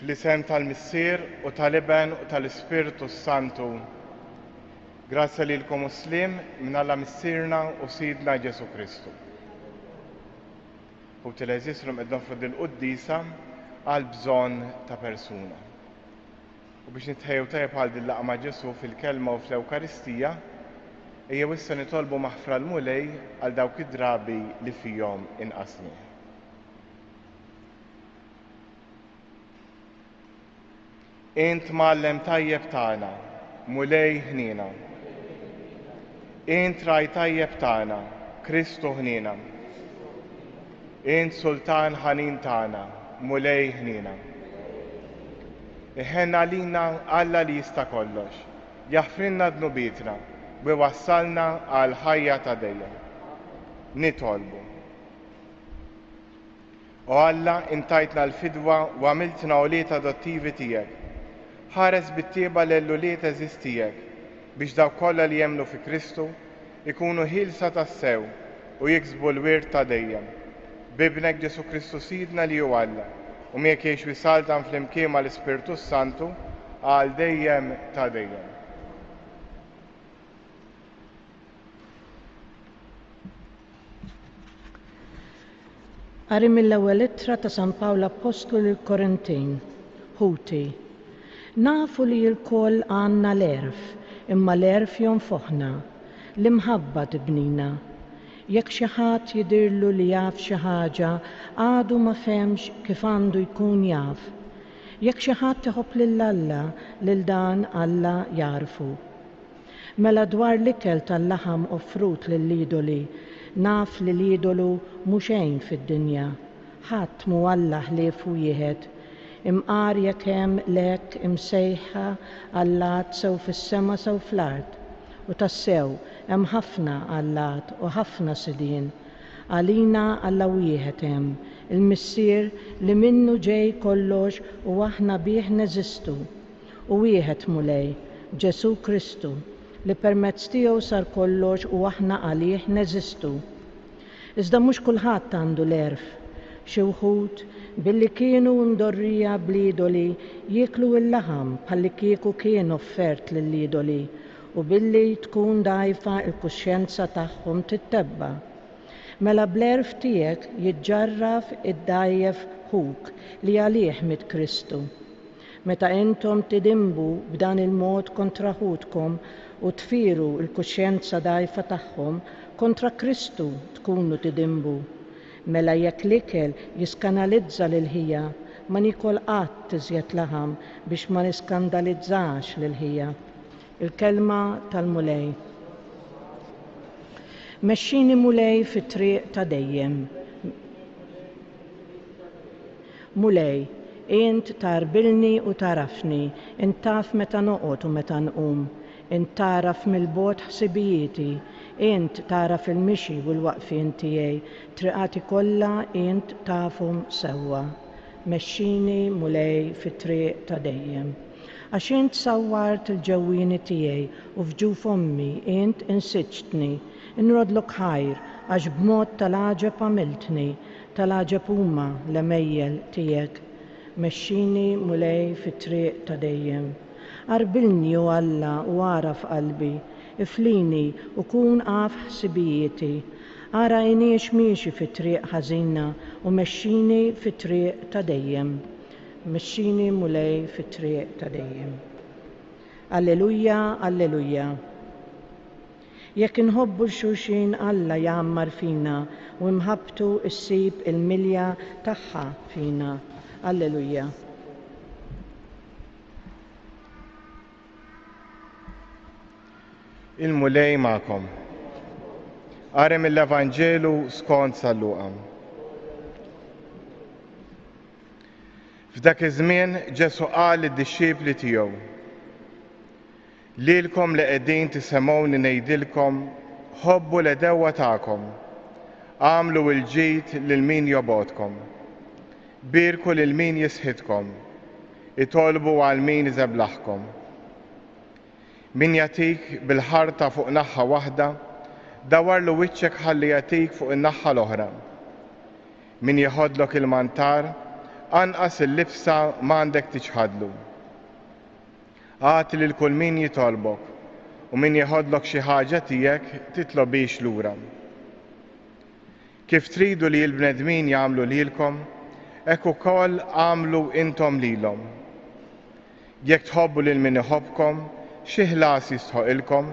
Fl-isem tal-Missier u tal-Iben u tal-Ispirtu Santu. Grazzi lilkom Muslim minn Alla Missierna u Sidna Ġesu Kristu. U t-leżisrum id-nofru dil-Quddisa għal bżonn ta' persuna. U biex nitħejju tajjeb għal din laqgħa ma' Ġesu fil-kelma u fl-Ewkaristija, ejjew issa nitolbu maħfra l-mulej għal dawk id-drabi li fihom inqasni. Int Mgħallem tajjeb tagħna, mulej ħnina. Int Raj tajjeb tagħna, Kristu ħnina. Int Sultan ħanin tagħna, mulej ħnina. Iħenna lina Alla li jista' kollox, jaħfrinna dnubitna u wassalna għal ħajja ta' dejjem. Nitolbu. O Alla, intajtna l-fidwa u għamiltna uliet adottivi tiegħek. Ħares bit-tieba l-uliet eżistijek biex dawk kollha li jemmnu fi Kristu ikunu ħilsa tas-sew u jiksbu l-wirt ta' dejjem. Bibnek Ġesu Kristu Sidna li hu Alla u miegħek jgħix wisaltan flimkien mal-Ispirtu Santu għal dejjem ta' dejjem. Qari mill-ewwel ittra ta' San Pawlu Apostlu lill-Korintin, Ħuti. Nafu li l-koll għandna l-erf, imma l-erf jonfoħna, l-imħabba tibnina. Jekk xi ħadd jidirlu li jaf xi ħaġa, għadu ma femx kif għandu jkun jaf. Jekk xi ħadd iħobb lil Alla, lil dan Alla jarfu. Mela dwar l-ikel tal-laħam offrut lill-idoli, naf li l-idolu mhux xejn fid-dinja. Ħadd mu Alla ħliefu wieħed. Imqar jekk hemm lek imsejħa Allat sew fis-sema sew fl-ard. U tassew hemm ħafna Allat u ħafna sidien. Għalina Alla wieħed hemm, il-Missier li minnu ġej kollox u aħna bih neżistu. U wieħed mulej, Ġesu Kristu, li permezz tiegħu sar kollox u aħna għalih neżistu. Iżda mhux kulħadd għandu l-erf. Xi wħud billi kienu mdorrija bl-idoli jieklu l-laħam bħalli kieku kien offert lill-idoli u billi tkun dgħajfa l-kuxjenza tagħhom tittebba. Mela bl-erf tiegħek jiġġarraf id-dgħajjef ħuk li għalih mit Kristu. Meta intom tidimbu b'dan il-mod kontra ħudkom u tfiru l-kuxjenza dgħajfa tagħhom, kontra Kristu tkunu tidimbu. Mela jekk l-ikel jiskanalizza lil-ħija, ma nikol qatt iżjed laħam biex ma niskandalizzax lil-ħija. Il-kelma tal-mulej. Mexxini mulej fit-triq ta' dejjem. Mulej, int tarbilni u tarafni, int taf meta noqgħod u meta nqum, int taraf mill-bogħod ħsibijieti, int taraf il-mixi u l-waqfien tiegħi, triqati kollha int tafhom sewwa. Mexxini mulej fit-triq ta' dejjem. Għax int sawwart il-ġewwieni tiegħi u fġuf ommi int insiġtni, inrodlok ħajr għax b'mod tal-għaġeb għamiltni, tal-għaġeb huma l-emejjel tiegħek. Mexxini mulej fit-triq ta' dejjem. Arbilni u Alla u ara f'qalbi, iflini u kun għaf ħsibijieti. Ara iniex miexi fit-triq ħażina u mexxini fit-triq ta' dejjem. Mexxini mulej fit-triq ta' dejjem. Alleluja, alleluja. Jekk inħobbu l-xulxin Alla jgħammar fina u mħabtu issib il-milja tagħha fina. Alleluja. Il-mulej ma'kom. Qari mill-Evanġelu skont San Luqa. F'dak iż-żmien Ġesu qal lid-dixxiepli tiegħu: Lilkom li qegħdin tisemgħuni ngħidilkom ħobbu l-edewwa tagħkom, għamlu l-ġid lil min jobgħodkom, birku lil min jisħitkom, itolbu għal min iżeblaħkom. Min jagħtik bil-ħarta fuq naħa waħda, dawarlu wiċċek ħalli jagħtik fuq in-naħa l-oħra. Min jieħodlok il-mantar, anqas il-libsa m'għandek tiċħadlu. Għati lil kull min jitolbok u min jieħodlok xi ħaġa tiegħek titlobix lura. Kif tridu li l-bnedmin jagħmlu lilkom, hekk ukoll għamlu intom lilhom. Jekk tħobbu lil min iħobbkom, xi ħlas jistħoqilkom,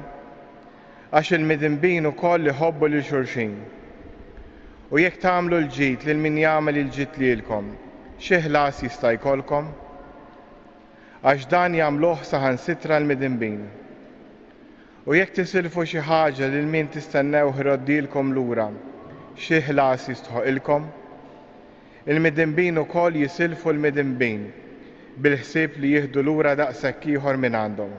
għax il-midinbin ukoll iħobbu lil xulxin. U jekk tagħmlu l-ġid lil min jagħmel il-ġid lilkom, xi ħlas jista' jkollkom? Għax dan jagħmluh saħansitra l-midinbin. U jekk tisilfu xi ħaġa lil min tistennew iroddilkom lura, xi ħlas jistħoqilkom? Il-midinbin ukoll jisilfu l-midinbin bil-ħsieb li jieħdu lura daqshekk ieħor minn għandhom.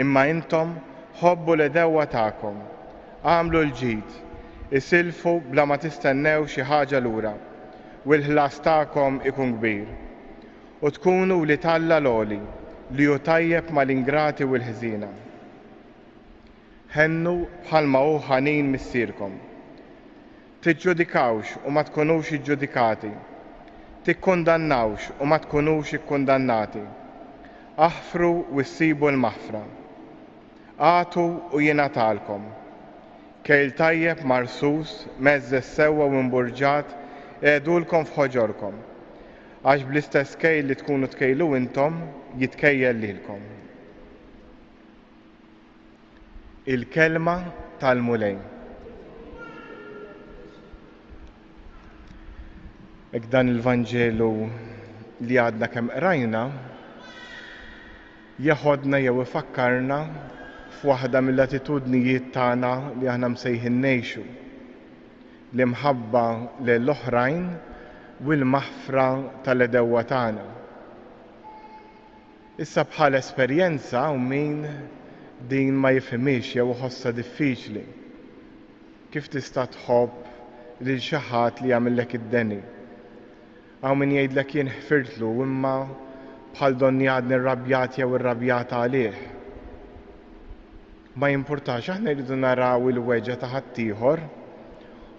Imma intom ħobbu l-edewwa tagħkom, għamlu l-ġid, isilfu bla ma tistennew xi ħaġa lura, u l-ħlas tagħkom ikun kbir. U tkunu li talla l-oli li hu tajjeb mal-ingrati u l-ħżina. Ħennu bħalma hu ħanin missierkom. Tiġġudikawx u ma tkunux iġġudikati. Tikkundannawx u ma tkunux ikkundannati. Aħfru u ssibu l-maħfra. Għatu u jingħatalkom. Kejl tajjeb marsus, meżżes sewwa u mburġat qiegħdulkom f'ħoġorkom. Għax bl-istess kejl li tkunu tkejlu intom, jitkejjel lilkom. Il-kelma tal-mulej. Ek dan il-Vanġelu li għadna kemm qrajna jaħodna jew ifakkarna f'waħda mill-attitudnijiet tagħna li aħna msejħin ngħixu li mħabba lill-oħrajn u l-maħfra tal-edewwa tagħna. Issa bħal esperjenza u min din ma jifhimix jew iħossha diffiċli. Kif tista' tħobb lil xi ħadd li jagħmellek id-deni? Hawn min jgħidlek jien ħfirtlu imma bħal donni għadni rrabjat jew irrabjata għalih. Ma jimpurtax aħna jridu naraw il-weġġa ta' ħaddieħor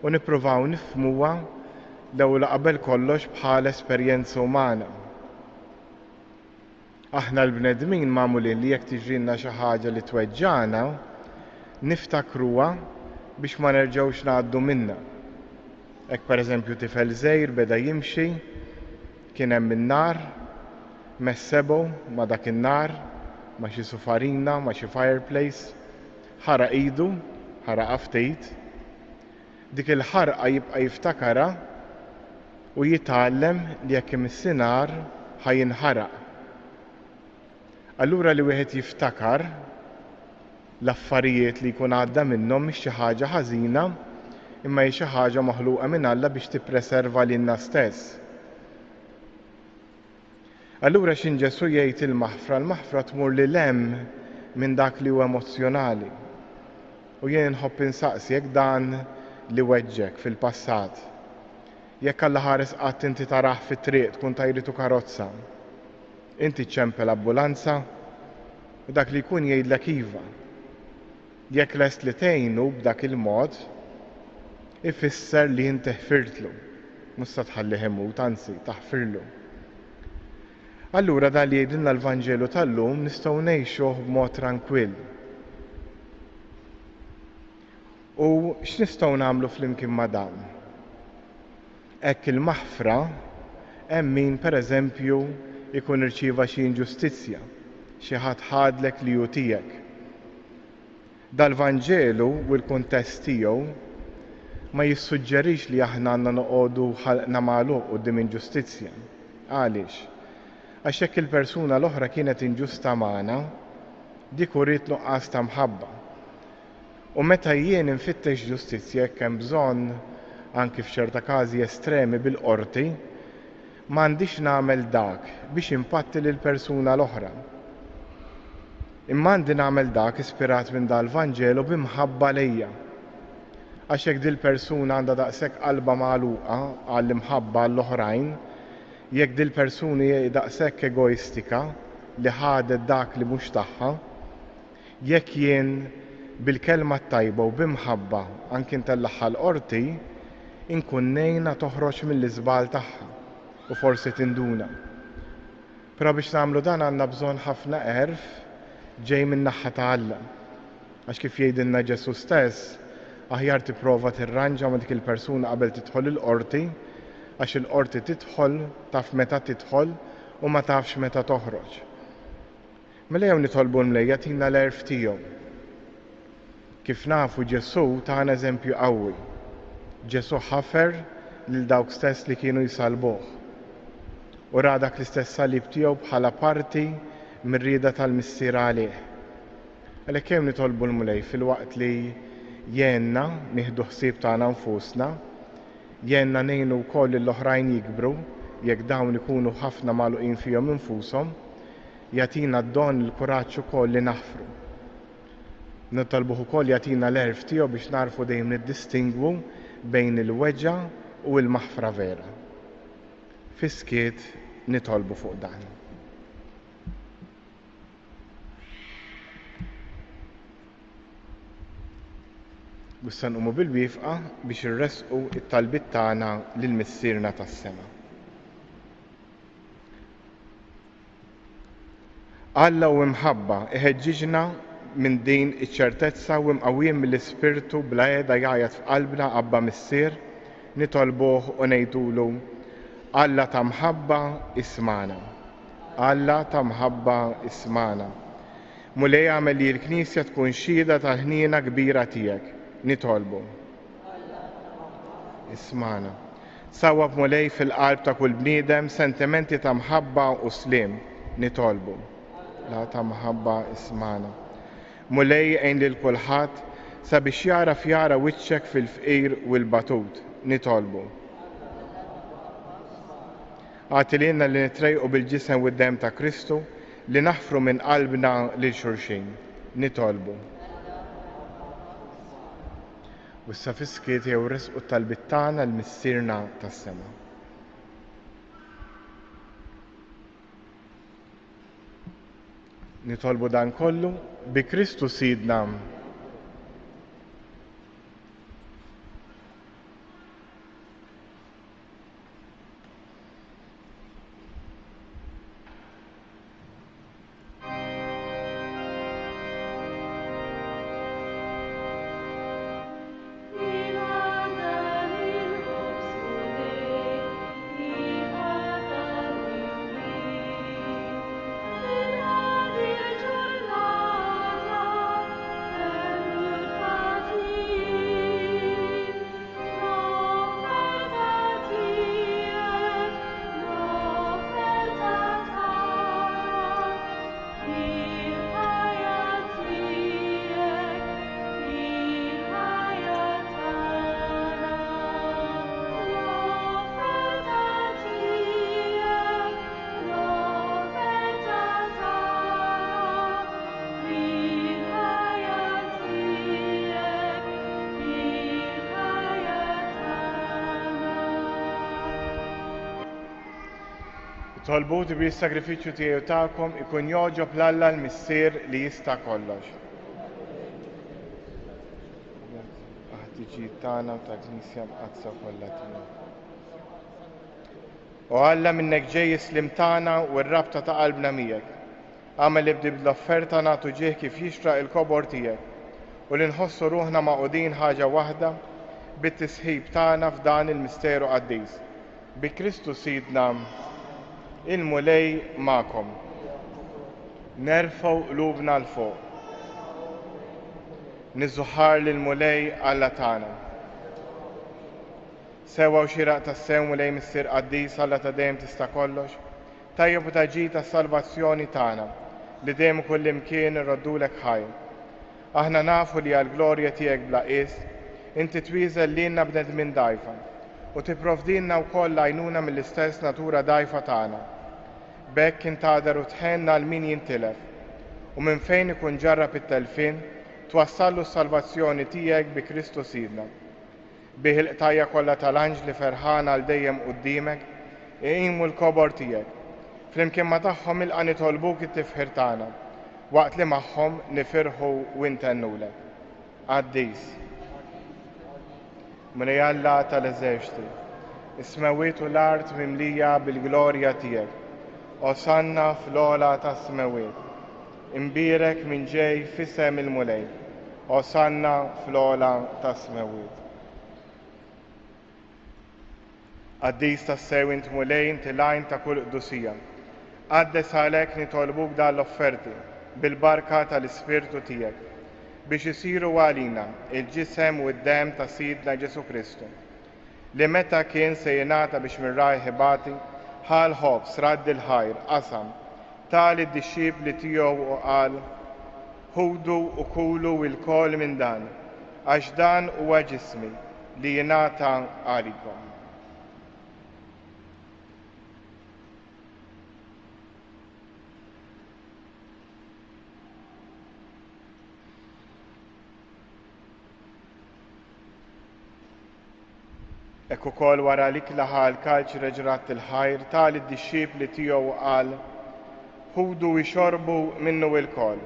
u nippruvaw nifhmuha l-ewwel qabel kollox bħala esperjenza umana. Aħna l-bnedmin magħmulin li jekk tiġrilna xi ħaġa li tweġġana niftakruha biex ma nerġgħux ngħaddu minnha. Hekk pereżempju tifel żgħir beda jimxi, kien hemm in-nar, messebo ma' dak in-nar, ma' xi sufarina, ma' xi fireplace, ħaraq idu, ħaraq ftit. Dik il-ħarqa jibqa' jiftakarha u jitgħallem li jekk imiss-sinar ħajinħaraq. Allura li wieħed jiftakar l-affarijiet li jkun għadda minnhom mhix xi ħaġa ħażina imma hi xi ħaġa maħluqa minn Alla biex tippreserva lilna stess. Allura x'in Ġesu jgħid il-maħfra tmur lil hemm minn dak li huwa emozjonali. U jien inħobb insaqsi jekk dan li weġġek fil-passat. Jekk Alla ħares qatt inti tarah fit-triq tkun tajritu karozza. Inti ċempel ambulanza u dak li jkun jgħidlek iva. Jekk lest li tgħinu b'dak il-mod, ifisser li inti ħfirtlu, mhux se tħallih imut, anzi taħfirlu. Allura dan li jgħidilna l-Vanġelu tal-lum nistgħu ngħixuh b'mod tranquill. U x'nistgħu nagħmlu flimkien ma' dan? Hekk il-maħfra hemm min pereżempju ikun irċieva xi inġustizzja, xi ħadd ħadlek li hu tiegħek. Dal-Vanġelu u l-kuntest tiegħu ma jissuġġerix li aħna għandna noqogħdu ħalqna magħluq quddiem inġustizzja. Għaliex? Għax hekk il-persuna l-oħra kienet inġusta magħna, dik uriet nuqqas ta' mħabba. U meta jien infittex ġustizzja jekk hemm bżonn anki f'ċerta każi estremi bil-qorti, m'għandix nagħmel dak biex impatti lill-persuna l-oħra. Imma għandi nagħmel dak ispirat minn dal-Vanġelu b'imħabba lejja. Għax hekk dil-persuna għandha daqshekk qalba magħluqa għall-imħabba għall-oħrajn, jekk dil-persuni daqshekk egoistika li ħadet dak li mhux tagħha, jekk jien bil-kelma tajba u b'imħabba anki ntellaħħa l-qorti, inkun ngħinha toħroġ mill-iżbal tagħha. u forsi tinduna. Però biex nagħmlu dan għandna bżonn ħafna erf ġej minn naħa ta' Alla. Għax kif jgħidilna Ġesu stess, aħjar tipprova tirranġa ma' dik il-persuna qabel tidħol il-qorti, għax il-qorti tidħol taf meta tidħol u ma tafx meta toħroġ. Mela jew nitolbu l-Mlejja tina l-erf tiegħu. Kif nafu Ġesu tagħna eżempju qawwi. Ġesu ħafer lil dawk stess li kienu jsalbuh. U ra dak l-istess salib tiegħu bħala parti mir-rieda tal-missier għalih. Għalhekk kemm nitolbu l-Mulej fil-waqt li jenna nieħdu ħsieb tagħna nfusna, jenna ngħinu wkoll l-oħrajn jikbru jekk dawn ikunu ħafna magħluqin fihom infushom, jagħtina d-don il-kuraġġ ukoll li naħfru. Nitolbuh ukoll jagħtina l-erf tiegħu biex narfu dejjem niddistingwu bejn il-weġa u l-maħfra vera. Fiskiet nitolbu fuq dan. Wissa nqumu bil-wifqa biex irresqu it-talbit tagħna lill-missierna tas-sema. Alla u imħabba iħeġġiġna minn din iċ-ċertezza u mqawwiem mill-Ispirtu bla qiegħda jgħajjad f'qalbna Abba Missier, nitolbuh u ngħidulu Alla ta' mħabba ismana. Alla ta' mħabba ismana. Mulej għamel li l-Knisja tkun xhieda tal-ħniena kbira tiegħek. Nitolbu. Ismana. Sawwab mulej fil-qalb ta' kull bniedem sentimenti ta' mħabba u sliem. Nitolbu. La ta' mħabba ismana. Mulej għejn lil kulħadd sabiex jara wiċċek fil-fqir u l-batut. Nitolbu. Għatilina li nitrejqu bil-ġisem u d-dem ta' Kristu li naħfru minn qalbna lil xulxin. Nitolbu. Wissa fiskiet jew resqu talbit tagħna l-missierna tas-sema. Nitolbu dan kollu bi Kristu Sidna. Tolbut bi s-sagrifiċċju tiegħu tagħkom ikun joġob l-Alla l-Missier li jista' kollox. Ħtiġijiet tagħna u tal-Knisja mqazza kollha tiegħu. U Alla minnek ġej islim tagħna u r-rabta ta' qalbna miegħek. Għamel li bdi bl-offerta nagħtu ġej kif jixtraq il-kobor tiegħek u li nħossu ruħna maqudin ħaġa waħda bit-tisħib tagħna f'dan il-misteru qaddis. Bi Kristu Sidna il-mulej ma'kom. Nerfgħu qlubna l fuq. Niżuħar lil mulej Alla tagħna. Sewa u xieraq tas-sew mulej missier qaddis Alla ta' dejjem tista' kollox. Tajjeb u taġid tas-salvazzjoni tagħna li dejjem kull imkien irroddulek ħajr. Aħna nafu li għall-glorja tiegħek bla qis inti twieżel lilna bnedmin dgħajfa u tipprovdilna wkoll għajnuna mill-istess natura dgħajfa tagħna. B'hekk intgħadar u tħenna għal min jintilef u minn fejn ikun ġarrab it-telfin twassallu s-salvazzjoni tiegħek bi Kristu Sidna. Bih il-qtajja kollha tal-anġli ferħana għal dejjem quddiemek iqimu l-kobor tiegħek. Flimkien ma' tagħhom ilqa' nitolbuk it-tifħir tagħna waqt li magħhom nifirħu u ntennulek. Qaddis. Mulej Alla tal-eżerċiti, Is-semawiet u l-art mimlija bil-glorja tiegħek. Osanna fl-ola tas-semawiet. Imbierek min ġej f'isem il-mulej. Osanna fl-ola tas-semawiet. Qaddis tas-sew int mulej inti l-għajn ta' kull qdusija. Qaddes għalhekk nitolbuk dan l-offerti bil-barka tal-Ispirtu tiegħek biex isiru għalina il-ġisem u d-dem ta' Sidna Ġesu Kristu li meta kien se jingħata biex mirraj ħibati ħal ħobs radd il-ħajr qasam tal id-dixxib li tiegħu u qal ħudu u kulu l-kol minn dan għax dan huwa ġismi li jingħata għalikom. Ekku kol wara li klaħa l-kalċ reġrat il-ħajr tal id-dixxib li tiegħu qal ħudu jxorbu minnu il-kol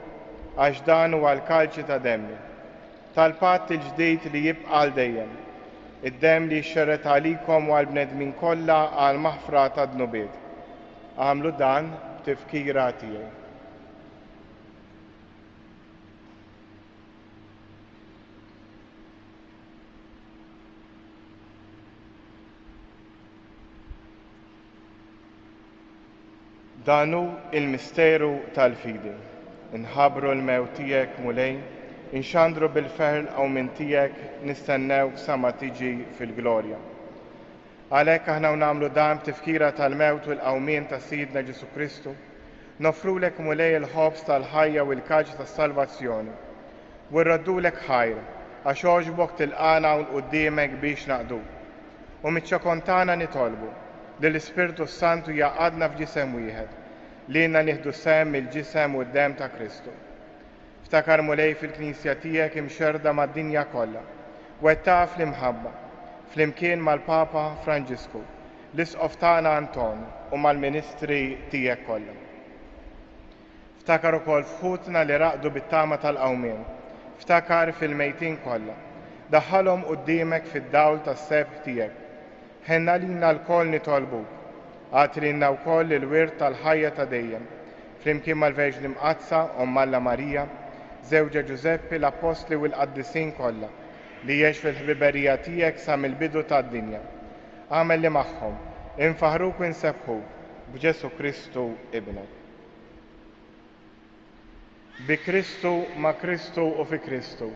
għax dan huwa l-kalċi ta' demmi tal-patt il-ġdid li jibqa' l dejjem id-demm li jxerret għalikom u għall-bnedmin kollha għal maħfra ta' dnubiet. Għamlu dan b'tifkira tiegħi. Danu il-misteru tal-fidi. Inħabru l-mew tiegħek mulej, inxandru bil-ferħ aw minn tiegħek nistennew sama tiġi fil-glorja. Għalhekk aħna nagħmlu dan b'tifkira tal-mewt u l-qawmien ta' Sidna Ġesu Kristu, nofrulek mulej il-ħobs tal-ħajja u l-kaġġ tas-salvazzjoni. U rraddulek ħajr għax għoġbok tilqana u quddiemek biex naqdu. U miċ-ċokontana nitolbu li l-Ispirtu Santu jaqadna f'ġisem wieħed li jenna nieħdu sem il-ġisem u d-dem ta' Kristu. Ftakar mulej fil-Knisja tiegħek imxerda mad-dinja kollha u qed taf l-imħabba flimkien mal-Papa Franġisku, l-Isqof tagħna Anton u mal-Ministri tiegħek kollha. Ftakar ukoll fħutna li raqdu bit-tama tal-qawmien, ftakar fil-mejtin kollha, daħħalhom quddiemek fid-dawl tas-sebħ tiegħek. Ħenna lilna l-koll nitolbuk, għatrinna wkoll il-wirt tal-ħajja ta' dejjem, flimkien mal-Verġni Mqazza Ommalla Marija, żewġa Ġuseppi l-Apostli u l-Qaddisin kollha li jgħix fil-ħbiberija tiegħek sa mill-bidu tad-dinja. Għamel li magħhom, infaħruk u nsebħuk b'Ġesu Kristu Ibnek. Bi Kristu, ma' Kristu u fi Kristu,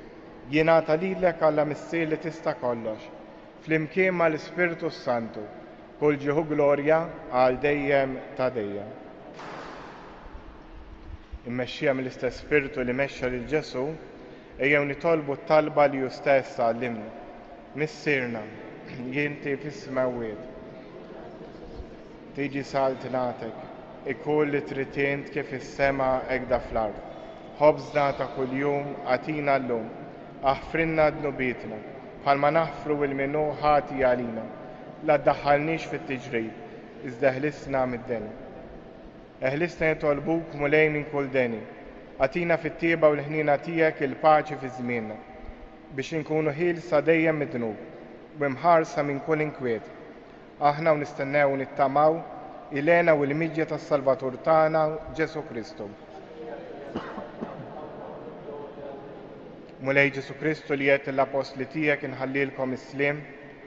jingħata lilek Alla missier li tista' kollox, flimkien mal-Ispirtu Santu, kull ġieħu glorja għal dejjem ta' dejjem. Immexxija mill-istess Spiritu li mexxa lil Ġesu, ejjew nitolbu t-talba li hu stess għallimna. Missierna, jinti fis-semawiet, tiġi saltinatek, ikun li tritint kif is-sema hekk da fl-ard. Ħobżna ta' kuljum għatina llum, aħfrinna dnubietna, bħalma naħfru il-minu ħati għalina, la ddaħħalniex fit-tiġrid, iżda ħlisna mid-deni. Eħlisna jitolbuk mulej minn kull deni, għatina fit-tieba u l-ħnina tiegħek il-paċi fi żmienna, biex inkunu ħielsa dejjem mid-dnub u mħarsa minn kull inkwiet. Aħna u nistennew u nittamaw ilena u l-midja tas-Salvatur tagħna Ġesu Kristu. Mulej Ġesu Kristu li qed l-apostli tiegħek inħallilkom is-sliem,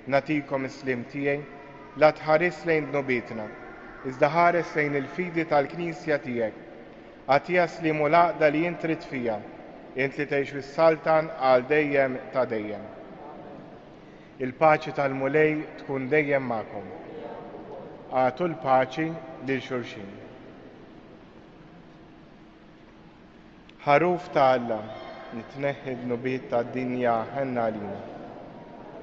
natikom is-sliem tiegħi, la tħares lejn dnubietna, iżda ħares lejn il-fidi tal-Knisja tiegħek. Għatija slim u laqda li jint trid fija, int li tgħix fis-saltan għal dejjem ta' dejjem. Il-paċi tal-mulej tkun dejjem magħkom. Għatu l-paċi lil xulxin. Ħaruf ta' Alla li tneħħi d-nubiet tad-dinja ħenna għalina.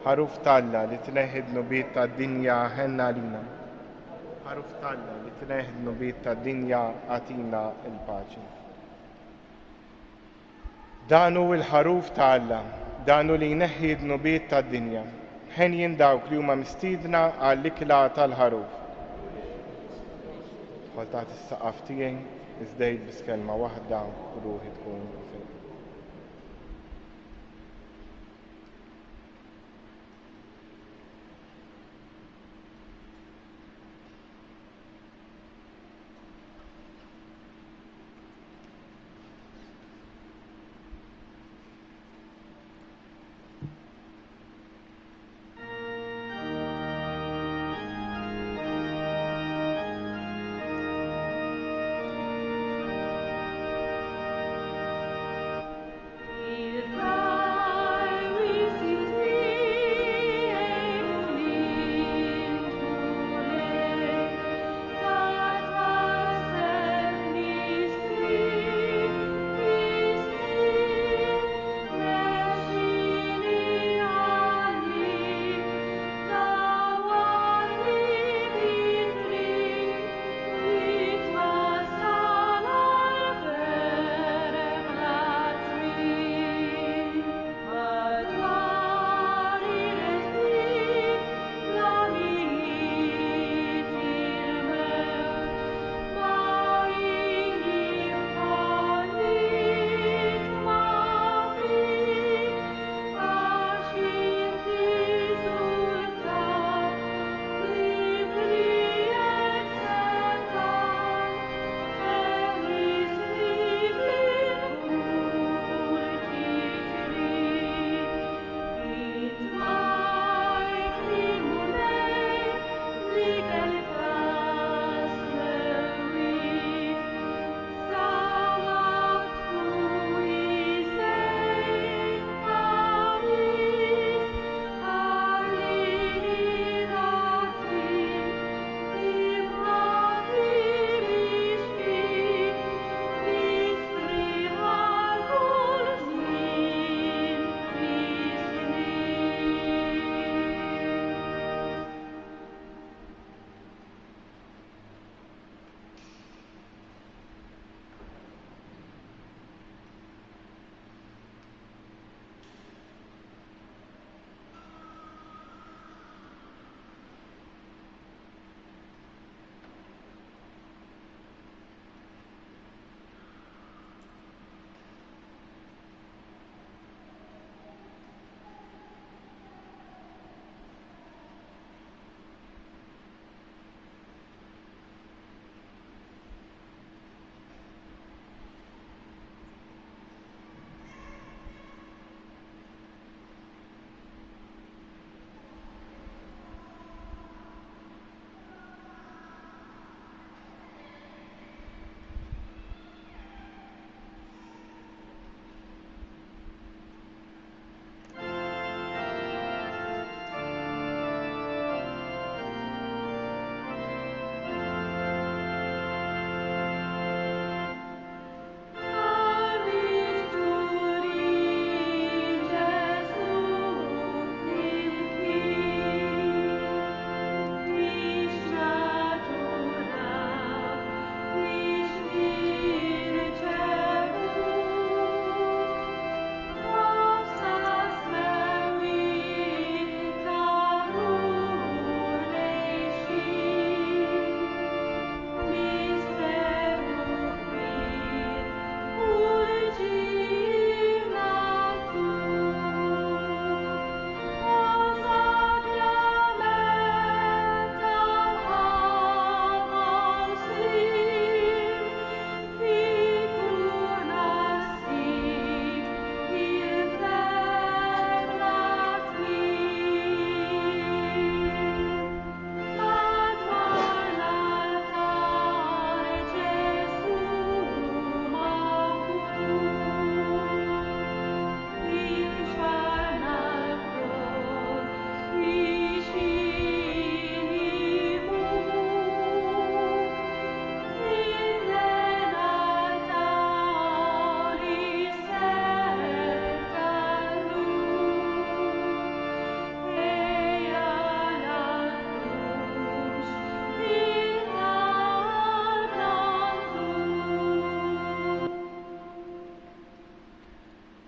Ħaruf ta' Alla li tneħħi d-nubiet tad-dinja ħenna għalina. Ħaruf ta' Alla li tneħħi d-nubiet tad-dinja għatina l-paċi. Danu il-ħaruf ta' Alla, danu li jneħħi d-nubiet tad-dinja. Ħen jindawk li huma mistiedna għall-ikla tal-ħaruf. Ħoltat is-saqaf tiegħi iżdejt bis-kelma waħda u ruħi tkun fil.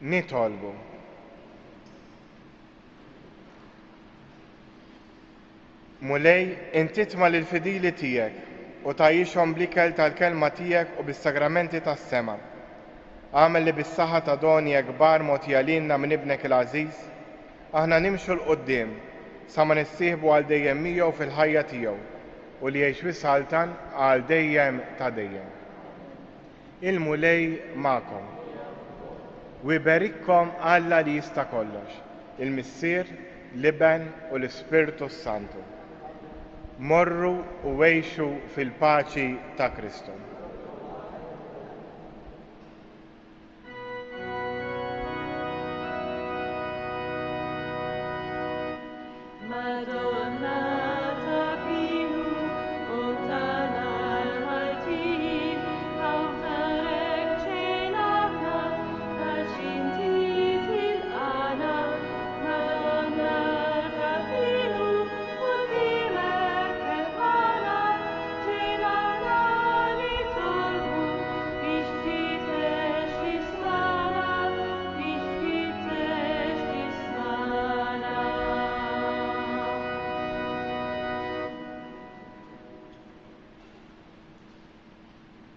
nitolbu. Mulej intitma lill-fidili tiegħek u tgħixhom bl-ikel tal-kelma tiegħek u bis-sagramenti tas-sema. Għamel li bis-saħħa ta' doni kbar mod jalilna minn ibnek il-Għażiż, aħna nimxu l-qudiem sa ma nissieħbu għal dejjem miegħu fil-ħajja tiegħu u li jgħix wisħaltan għal dejjem ta' dejjem. Il-mulej magħkom. U jberikkom Alla li jista' kollox, il-Missier, l-Iben u l-Ispirtu Santu. Morru u għejxu fil-paċi ta' Kristu.